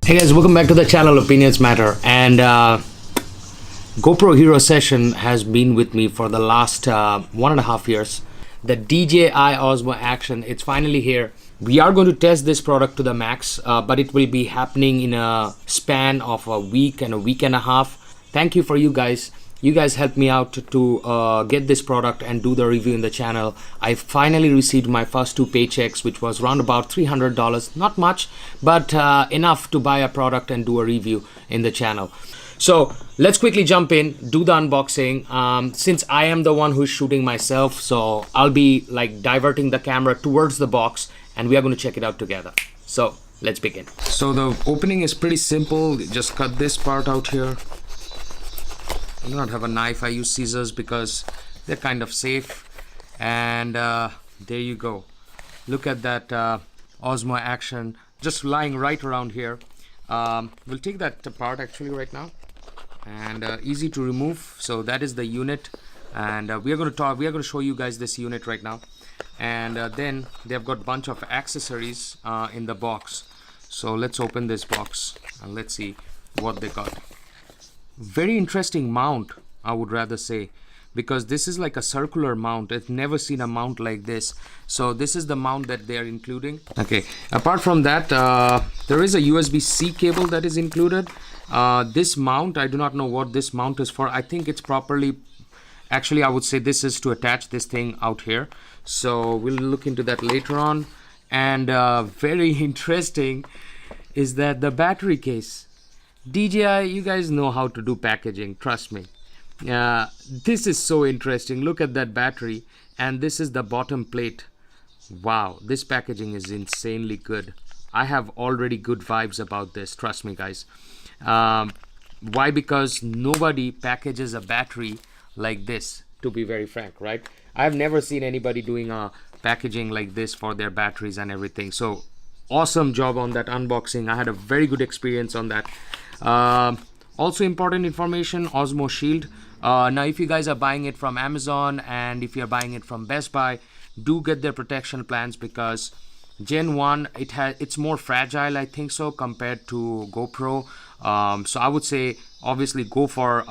Hey guys, welcome back to the channel Opinions Matter. And GoPro Hero Session has been with me for the last 1.5 years. The DJI Osmo Action, it's finally here. We are going to test this product to the max, but it will be happening in a span of a week and a week and a half. Thank you for you guys. You guys helped me out to get this product and do the review in the channel. I finally received my first 2 paychecks, which was around about $300. Not much, but enough to buy a product and do a review in the channel. So let's quickly jump in, do the unboxing. Since I am the one who's shooting myself, so I'll be like diverting the camera towards the box and we are going to check it out together. So let's begin. So the opening is pretty simple. Just cut this part out here. I do not have a knife. I use scissors because they're kind of safe. And there you go. Look at that Osmo Action just lying right around here. We'll take that apart actually right now, and easy to remove. So that is the unit, and we are going to show you guys this unit right now. And then they've got a bunch of accessories in the box. So let's open this box and let's see what they got. Very interesting mount, I would rather say, because this is like a circular mount. I've never seen a mount like this. So this is the mount that they are including. Okay, apart from that, there is a USB-C cable that is included. This mount, I do not know what this mount is for. I think it's properly, actually I would say this is to attach this thing out here. So we'll look into that later on. And very interesting is that the battery case. DJI, you guys know how to do packaging, trust me. This is so interesting. Look at that battery, and this is the bottom plate. Wow, this packaging is insanely good. I have already good vibes about this, trust me guys. Why? Because nobody packages a battery like this, to be very frank, right? I've never seen anybody doing a packaging like this for their batteries and everything. So awesome job on that unboxing. I had a very good experience on that. Also important information, Osmo Shield. Now if you guys are buying it from Amazon and if you're buying it from Best Buy, do get their protection plans, because Gen 1 it's more fragile, I think so, compared to GoPro. So I would say obviously go for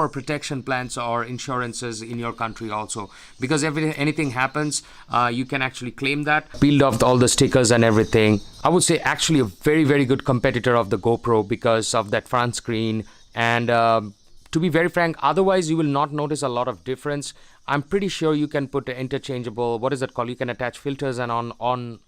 protection plans or insurances in your country also, because if anything happens, you can actually claim that. Peeled off all the stickers and everything. I would say actually a very, very good competitor of the GoPro because of that front screen. And to be very frank, otherwise you will not notice a lot of difference. I'm pretty sure you can put interchangeable, what is it called? You can attach filters and on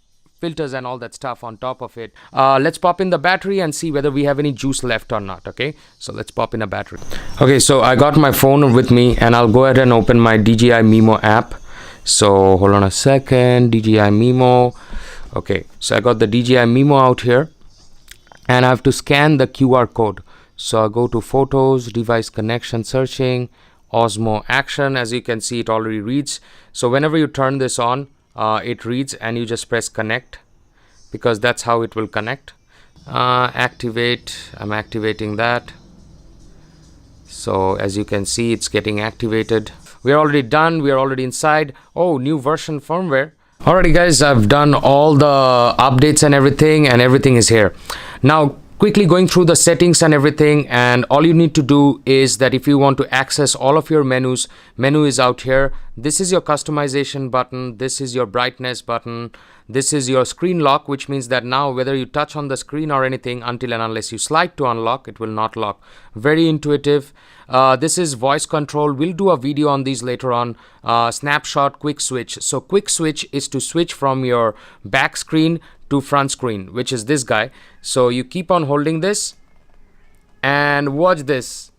filters and all that stuff on top of it. Let's pop in the battery and see whether we have any juice left or not. Okay, so let's pop in a battery. Okay, so I got my phone with me and I'll go ahead and open my DJI Mimo app. So hold on a second, DJI Mimo. Okay, so I got the DJI Mimo out here and I have to scan the QR code. So I go to photos, device connection, searching, Osmo Action. As you can see, it already reads. So whenever you turn this on, it reads and you just press connect, because that's how it will connect. Activate, I'm activating that. So as you can see, it's getting activated. We are already done, we are already inside. Oh, new version firmware. Alrighty guys, I've done all the updates and everything is here. Now quickly going through the settings and everything, and all you need to do is that if you want to access all of your menus, menu is out here. This is your customization button, this is your brightness button, this is your screen lock, which means that now whether you touch on the screen or anything, until and unless you slide to unlock, it will not lock. Very intuitive. This is voice control. We'll do a video on these later on. Snapshot, quick switch. So quick switch is to switch from your back screen to front screen, which is this guy. So you keep on holding this and watch this.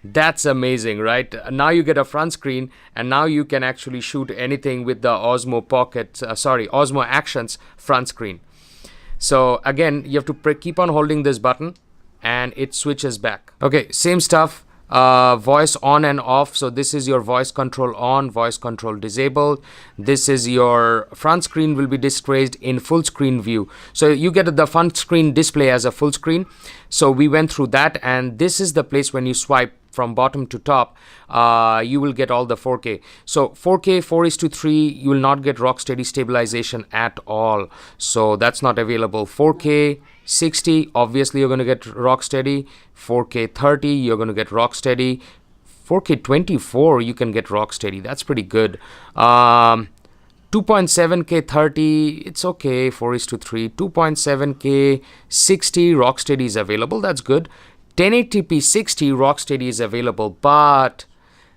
That's amazing, right? Now you get a front screen and now you can actually shoot anything with the Osmo Osmo Action's front screen. So again, you have to keep on holding this button and it switches back. Okay, same stuff. Voice on and off. So this is your voice control on, voice control disabled. This is your front screen will be displayed in full screen view. So you get the front screen display as a full screen. So we went through that, and this is the place when you swipe from bottom to top, you will get all the 4K. So 4K 4:3, you will not get rock steady stabilization at all. So that's not available. 4K 60, obviously you're going to get rock steady. 4K 30, you're going to get rock steady. 4K 24, you can get rock steady. That's pretty good. 2.7K 30, it's okay. 4:3. 2.7K 60, rock steady is available. That's good. 1080p 60, rock steady is available. But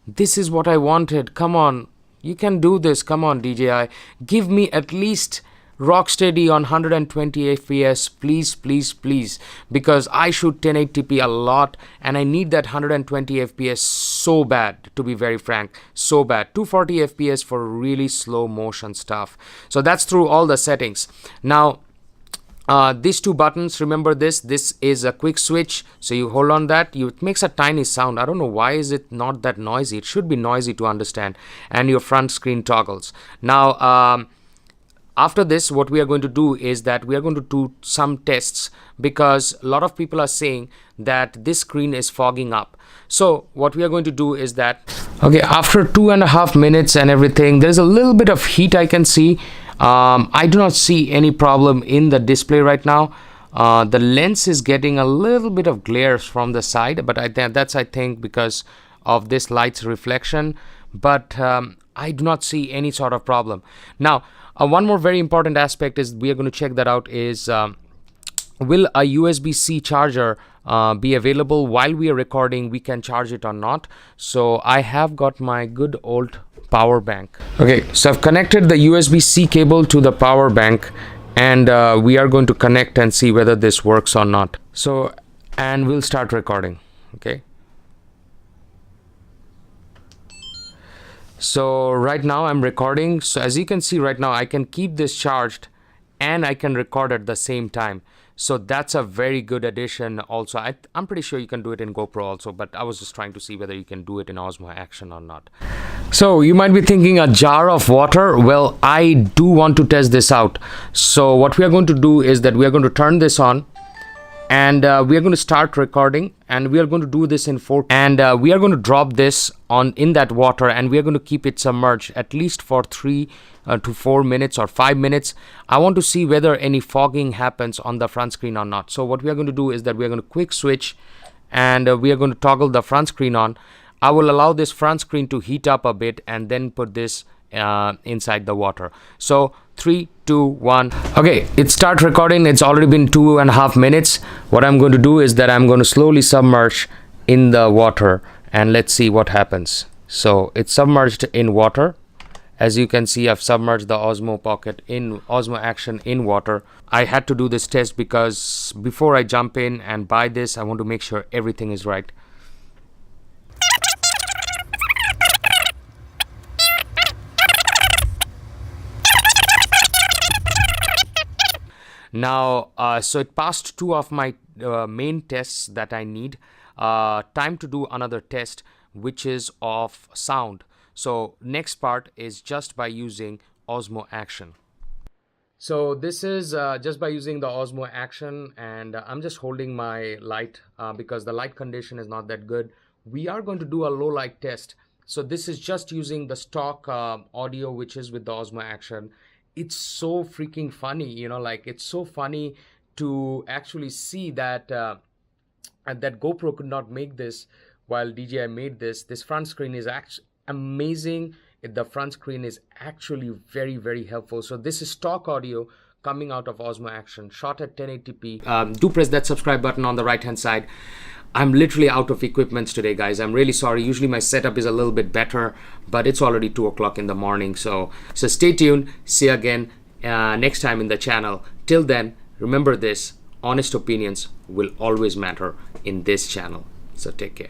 this is what I wanted. Come on, you can do this. Come on, DJI, give me at least rock steady on 120 fps, please, please, please, because I shoot 1080p a lot and I need that 120 fps so bad, to be very frank, so bad. 240 fps for really slow motion stuff. So that's through all the settings. Now these two buttons, remember this is a quick switch, so you hold on that, it makes a tiny sound. I don't know why is it not that noisy. It should be noisy to understand. And your front screen toggles. Now after this, what we are going to do is that we are going to do some tests, because a lot of people are saying that this screen is fogging up. So what we are going to do is that, okay, after 2.5 minutes and everything, there's a little bit of heat I can see. I do not see any problem in the display right now. The lens is getting a little bit of glare from the side, but that's I think because of this light's reflection. But I do not see any sort of problem. Now one more very important aspect is we are going to check that out is will a USB-C charger be available while we are recording? We can charge it or not. So I have got my good old power bank. Okay, so I've connected the USB-C cable to the power bank, and we are going to connect and see whether this works or not. So, and we'll start recording. Okay, so right now I'm recording. So as you can see right now, I can keep this charged and I can record at the same time. So that's a very good addition. Also, I'm pretty sure you can do it in GoPro also, but I was just trying to see whether you can do it in Osmo Action or not. So you might be thinking, a jar of water. Well, I do want to test this out. So what we are going to do is that we are going to turn this on, and we are going to start recording, and we are going to do this in 4K, and we are going to drop this in that water, and we are going to keep it submerged at least for 3 to 4 minutes or 5 minutes. I want to see whether any fogging happens on the front screen or not. So what we are going to do is that we are going to quick switch, and we are going to toggle the front screen on. I will allow this front screen to heat up a bit and then put this inside the water. So 3, 2, 1. Okay, it starts recording. It's already been 2.5 minutes. What I'm going to do is that I'm going to slowly submerge in the water, and let's see what happens. So it's submerged in water. As you can see, I've submerged the Osmo Pocket in Osmo Action in water. I had to do this test because before I jump in and buy this, I want to make sure everything is right. Now, so it passed 2 of my main tests that I need. Time to do another test, which is of sound. So next part is just by using Osmo Action. So this is just by using the Osmo Action, and I'm just holding my light because the light condition is not that good. We are going to do a low light test. So this is just using the stock audio, which is with the Osmo Action. It's so freaking funny, you know, like it's so funny to actually see that that GoPro could not make this while DJI made this. This front screen is actually amazing. The front screen is actually very, very helpful. So this is stock audio coming out of Osmo Action, shot at 1080p. Do press that subscribe button on the right hand side. I'm literally out of equipments today, guys. I'm really sorry. Usually my setup is a little bit better, but it's already 2 o'clock in the morning. So stay tuned. See you again next time in the channel. Till then, remember this: honest opinions will always matter in this channel. So take care.